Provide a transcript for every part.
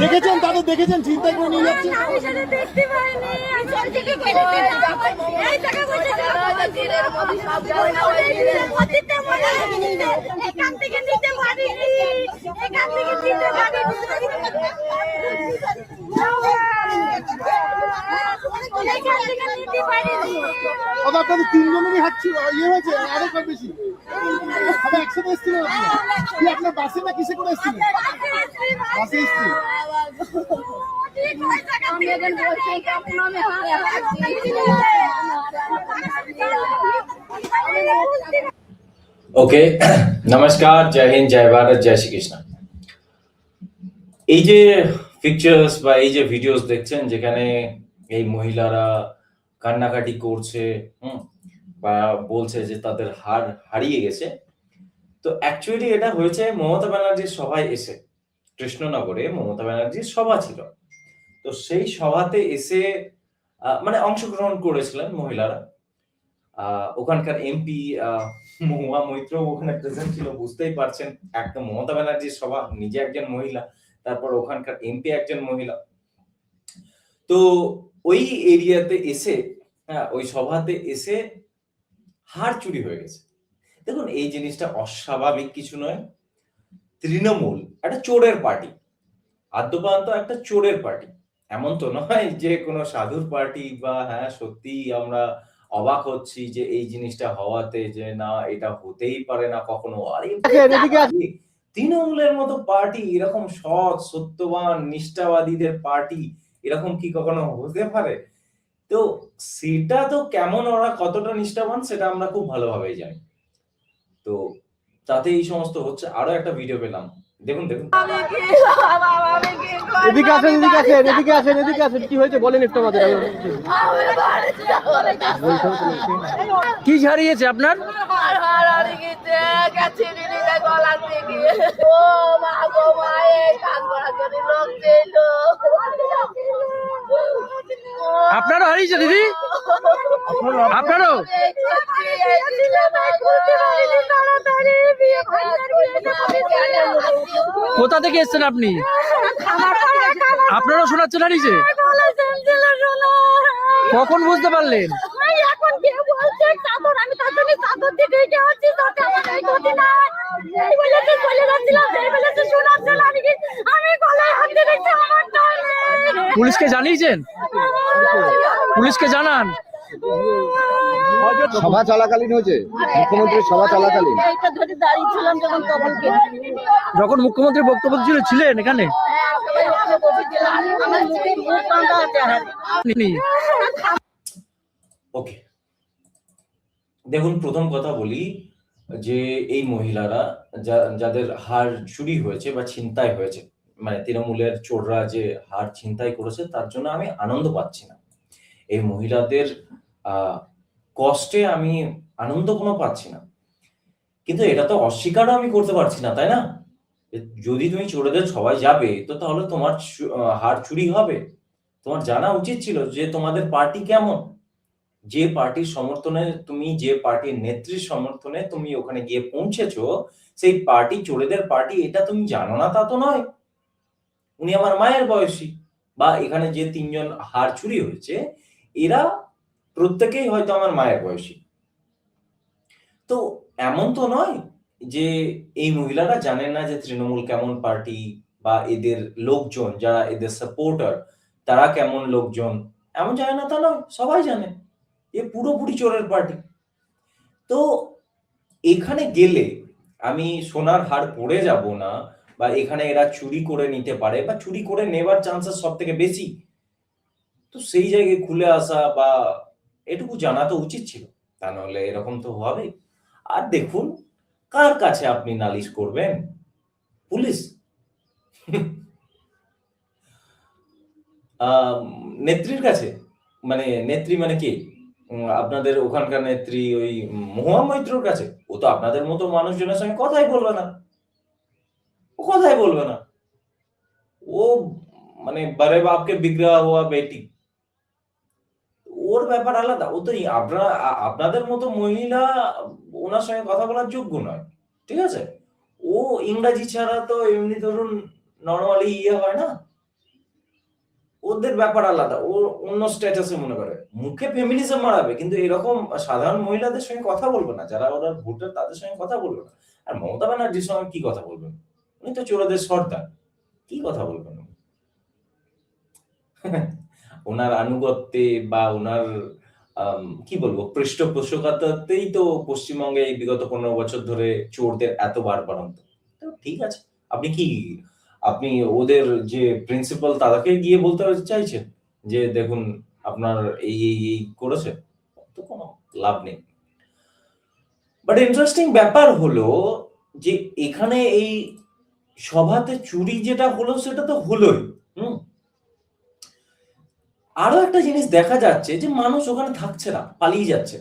দেখেছেন তাদের দেখেছেন চিন্তা করে নিয়ে যাচ্ছে আপনাদের তিনজনেরই হাত ইয়ে হয়েছে আরো কম বেশি একসাথে এসেছিলেন কি আপনার বাসে না কিসে করে এসেছিলেন বাসে এসেছিলেন ओके नमस्कार जय हिंद जय भारत जय श्री कृष्ण এই যে পিকচার্স বা এই যে ভিডিওস দেখছেন যেখানে এই মহিলারা কান্নাকাটি করছে বা বলছে যে তাদের হার হারিয়ে গেছে তো অ্যাকচুয়ালি এটা হয়েছে মমতা ব্যানার্জির সভায় এসে কৃষ্ণনগরে মমতা ব্যানার্জির সভা ছিল তো সেই সভাতে এসে মানে অংশগ্রহণ করেছিলেন মহিলারা ওখানকার এমপি মহুয়া মৈত্র ওখানে প্রেজেন্ট ছিল বুঝতেই পারছেন একদম মমতা ব্যানার্জির সভা নিজে একজন মহিলা তারপর ওখানকার এমপি একজন মহিলা তো ওই এরিয়াতে এসে ওই সভাতে এসে হার চুরি হয়ে গেছে দেখুন এই জিনিসটা অস্বাভাবিক কিছু নয় তৃণমূল একটা চোরের পার্টি আদ্যপান্ত একটা চোরের পার্টি এমন তো নয় যে কোনো সাধুর পার্টি বা হ্যাঁ সত্যি আমরা অবাক হচ্ছি যে এই জিনিসটা হওয়াতে যে না এটা হতেই পারে না কখনো তৃণমূলের মতো পার্টি এরকম সৎ সত্যবান নিষ্ঠাবাদীদের পার্টি এরকম কি কখনো হতে পারে তো সেটা তো কেমন ওরা কতটা নিষ্ঠাবান সেটা আমরা খুব ভালোভাবেই জানি তো তাতে এই সমস্ত হচ্ছে আরো একটা ভিডিও পেলাম দেখুন দেখুন এদিকে আসেন কি হয়েছে বলেন একটু আমাদের কি হারিয়েছে আপনার আপনারও হারিয়েছে দিদি আপনারও কোথা থেকে এসছেন আপনি আপনারও শোনাচ্ছেন হারিয়েছে কখন বুঝতে পারলেন পুলিশকে জানিয়েছেন পুলিশকে জানান সভা চলাকালীন হয়েছে মুখ্যমন্ত্রীর সভা চলাকালীন যখন মুখ্যমন্ত্রী বক্তব্য ছিলেন এখানে ওকে দেখুন প্রথম কথা বলি যে এই মহিলারা যাদের হার চুরি হয়েছে বা ছিনতাই হয়েছে মানে তৃণমূলের চোররা যে হার ছিনতাই করেছে তার জন্য আমি আনন্দ পাচ্ছি না এই মহিলাদের কষ্টে আমি আনন্দ কোনো পাচ্ছি না কিন্তু এটা তো অস্বীকারও আমি করতে পারছি না তাই না যদি তুমি চোরেদের সবাই যাবে তো তাহলে তোমার হার চুরি হবে তোমার জানা উচিত ছিল যে তোমাদের পার্টি কেমন যে পার্টির সমর্থনে তুমি যে পার্টির নেত্রীর সমর্থনে তুমি ওখানে গিয়ে পৌঁছেছো সেই পার্টি চোরেদের পার্টি এটা তুমি জানো না তা তো নয় উনি আমার মায়ের বয়সী বা এখানে যে তিনজন হার চুরি হয়েছে এরা প্রত্যেকেই হয়তো আমার মায়ের বয়সী তো এমন তো নয় যে এই মহিলারা জানেন না যে তৃণমূল কেমন পার্টি বা এদের লোকজন যারা এদের সাপোর্টার তারা কেমন লোকজন এমন জানে না তা নয় সবাই জানে এ পুরোপুরি চোরের পার্টি তো এখানে গেলে আমি সোনার হার পরে যাব না বা এখানে এরা চুরি করে নিতে পারে বা চুরি করে নেবার চান্সেস সব থেকে বেশি তো সেই জায়গায় খুলে আসা বা এটুকু জানা তো উচিত ছিল তা নাহলে এরকম তো হবে আর দেখুন কার কাছে আপনি নালিশ করবেন পুলিশ নেত্রীর কাছে মানে নেত্রী মানে কি আপনাদের ওখানকার নেত্রী ওই মহুয়া মৈত্রর কাছে ও তো আপনাদের মতো মানুষজনের সঙ্গে কথাই বলবে না ও কথাই বলবে না ও মানে বড়ে বাপকে বিগড়া হওয়া বেটি ওর ব্যাপার আলাদা ও তো আপনাদের মতো মহিলা ওনার সঙ্গে কথা বলার যোগ্য নয় ঠিক আছে ও ইংরাজি ছাড়া তো এমনি ধরুন নরমালি হয় না, ওদের ব্যাপার আলাদা, ও অন্য স্ট্যাটাসে মনে করে মুখে ফেমিনিজম মারাবে, কিন্তু এরকম সাধারণ মহিলাদের সঙ্গে কথা বলবে না, যারা ওরা ভোটার তাদের সঙ্গে কথা বলবে না। আর মমতা ব্যানার্জির সঙ্গে কি কথা বলবেন? উনি তো চোরদের সর্দার, কি কথা বলবেন? ওনার আনুগত্যে বা ওনার কি বলবো পৃষ্ঠপোষকতাতেই তো পশ্চিমবঙ্গে এই বিগত 15 বছর ধরে চোরদের এত বাড়বাড়ন্ত। তো ঠিক আছে, আপনি ওদের যে প্রিন্সিপাল তাদেরকে গিয়ে বলতে চাইছেন যে দেখুন আপনার এই করেছে, তো কোনো লাভ নেই। বাট ইন্টারেস্টিং ব্যাপার হলো যে এখানে এই সভাতে চুরি যেটা হলো সেটা তো হলোই। আরো একটা জিনিস দেখা যাচ্ছে যে মানুষ ওখানে থাকছে না, পালিয়ে যাচ্ছে।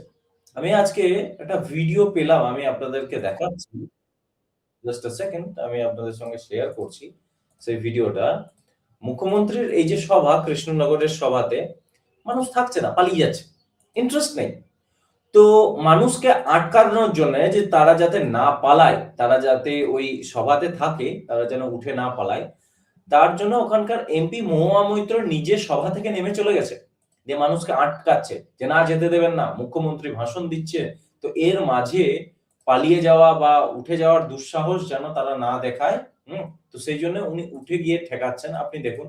আমি আজকে একটা ভিডিও পেলাম, আমি আপনাদেরকে দেখাচ্ছি। জাস্ট আ সেকেন্ড, আমি আপনাদের সঙ্গে শেয়ার করছি সেই ভিডিওটা। মুখ্যমন্ত্রীর এই যে সভা, কৃষ্ণনগরের সভাতে মানুষ থাকছে না, পালিয়ে যাচ্ছে, ইন্টারেস্ট নেই। তো মানুষকে আটকানোর জন্য যে তারা যাতে না পালায়, তারা যাতে ওই সভাতে থাকে, তারা যেন উঠে না পালায়, তার জন্য ওখানকার এমপি মহুয়া মৈত্র নিজে সভা থেকে নেমে চলে গেছে, যে মানুষকে আটকাচ্ছে, যে না যেতে দেবেন না, মুখ্যমন্ত্রী ভাষণ দিচ্ছে। তো এর মাঝে পালিয়ে যাওয়া বা উঠে যাওয়ার দুঃসাহস যেন তারা না দেখায়। তো সেই জন্য উনি উঠে গিয়ে ঠেকাচ্ছেন, আপনি দেখুন।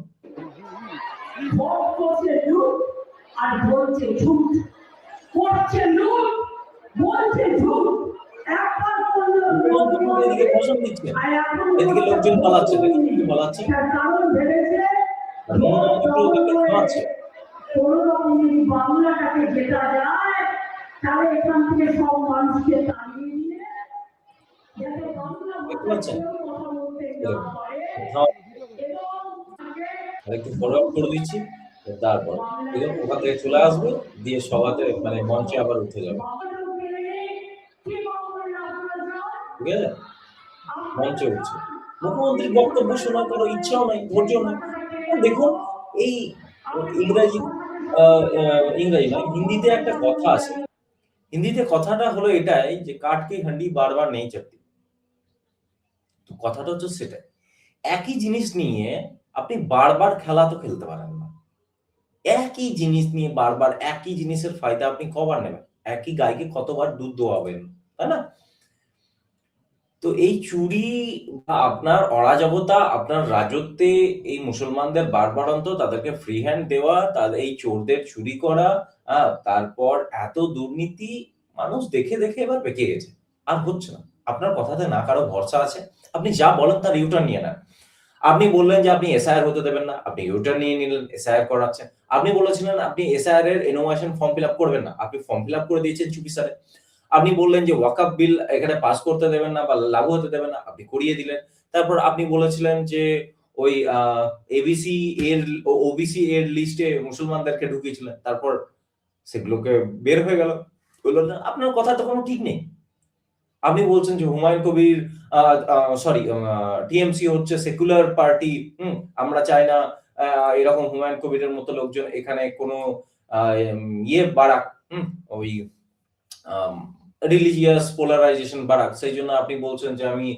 আর বলছে ঝুট, করছে লুট, বলছে ঝুট। এদিকে ভাষণ দিচ্ছে, এদিকে লোকজন পালাচ্ছে, পালাচ্ছে, বাংলাটাকে যেটা যায় তাহলে এখান থেকে সব মানুষকে তাড়িয়ে নিয়ে যাতে বাংলা কথা বলতে না পারে একটু ফরওয়ার্ড করে দিচ্ছি, তারপর ওখান থেকে চলে আসবে, দিয়ে সভাতে মানে মঞ্চে আবার উঠে যাবে, ঠিক আছে? মঞ্চে উঠছে, মুখ্যমন্ত্রীর বক্তব্য শোনার কোনো ইচ্ছাও নাই, ধৈর্য নাই। দেখুন এই ইংরাজি নয়, হিন্দিতে একটা কথা আছে, হিন্দিতে কথাটা হলো এটাই যে কাঠ কি হান্ডি বারবার নেই চাপতি। তো কথাটা হচ্ছে সেটাই, একই জিনিস নিয়ে আপনি বারবার খেলা তো খেলতে পারেন না। একই জিনিস নিয়ে বারবার একই জিনিসের ফায়দা আপনি কবার নেবেন? একই গাইকে কতবার দুধ দোয়াবেন, তাই না? তো এই চুরি বা আপনার অরাজকতা, আপনার রাজত্বে এই মুসলমানদের বাড়বাড়ন্ত, তাদেরকে ফ্রি হ্যান্ড দেওয়া, তাদের এই চোরদের চুরি করা, তারপর এত দুর্নীতি, মানুষ দেখে দেখে এবার বেঁকে গেছে, আর হচ্ছে না। আপনার কথাতে না কারো ভরসা আছে, আপনি যা বলেন তার ইউটার্ন নিয়ে নেন। আপনি বললেন যে আপনি এসআইআর হতে দেবেন না, আপনি ইউটার্ন নিয়ে নিলেন, এসআইআর করাচ্ছেন। আপনি বলেছিলেন আপনি এসআইআর এর এনোভেশন ফর্ম ফিল আপ করবেন না, আপনি ফর্ম ফিল আপ করে দিয়েছেন চুপি সারে। আপনি বললেন যে ওয়াকফ বিল এখানে পাস করতে দেবেন না বা লাগু হতে দেবেন না, আপনি করিয়ে দিলেন। তারপর আপনি বলেছিলেন যে ওই এবিসি এর ওবিসি এর লিস্টে মুসলমানদেরকে ঢুকিয়েছিলেন, তারপর সেগুলোকে বের হয়ে গেল। বললেন না, আপনার কথা তো কোনো ঠিক নেই। আপনি বলছেন যে হুমায়ুন কবির টিএমসি হচ্ছে সেকুলার পার্টি, আমরা চাই না এরকম হুমায়ুন কবিরের মতো লোকজন এখানে কোনো বাড়াক, ওই রিলিজিয়াস পোলারাইজেশন বাড়াক। সেই জন্য আপনি বলছেন যে আমি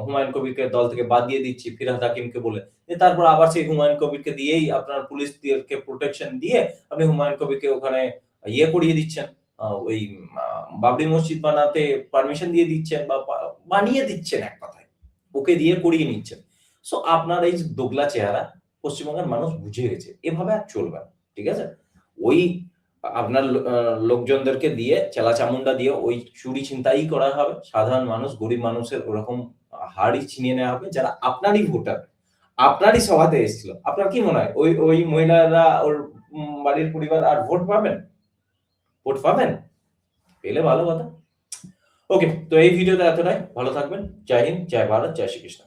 হুমায়ুন কবিরকে দল থেকে বাদ দিয়ে দিচ্ছি ফিরহাদ হাকিমকে বলে, তারপর আবার সেই হুমায়ুন কবিরকে দিয়েই আপনার পুলিশকে প্রোটেকশন দিয়ে আপনি হুমায়ুন কবিরকে ওখানে করিয়ে দিচ্ছেন, ওই বাবরি মসজিদ বানাতে পারমিশন দিয়ে দিচ্ছেন বা বানিয়ে দিচ্ছেন, এক কথায় ওকে দিয়ে করিয়ে নিচ্ছেন। সো আপনার এই দোগলা চেহারা পশ্চিমবঙ্গের মানুষ বুঝে গেছে, এভাবে আর চলবে না, ঠিক আছে? ওই আপনার লোকজনদেরকে দিয়ে চেলা চামুন্ডা দিয়ে ওই চুরি ছিনতাই করা হবে, সাধারণ মানুষ গরিব মানুষের ওরকম হাড়ি ছিনিয়ে নেওয়া হবে, যারা আপনারই ভোটার, আপনারই সভাতে এসেছিল। আপনার কি মনে হয় ওই মহিলারা, ওর বাড়ির পরিবার আর ভোট পাবেন? ভোট পাবেন? পেলে ভালো কথা। ওকে, তো এই ভিডিওতে এতটাই, ভালো থাকবেন। জয় হিন্দ, জয় ভারত, জয় শ্রীকৃষ্ণ।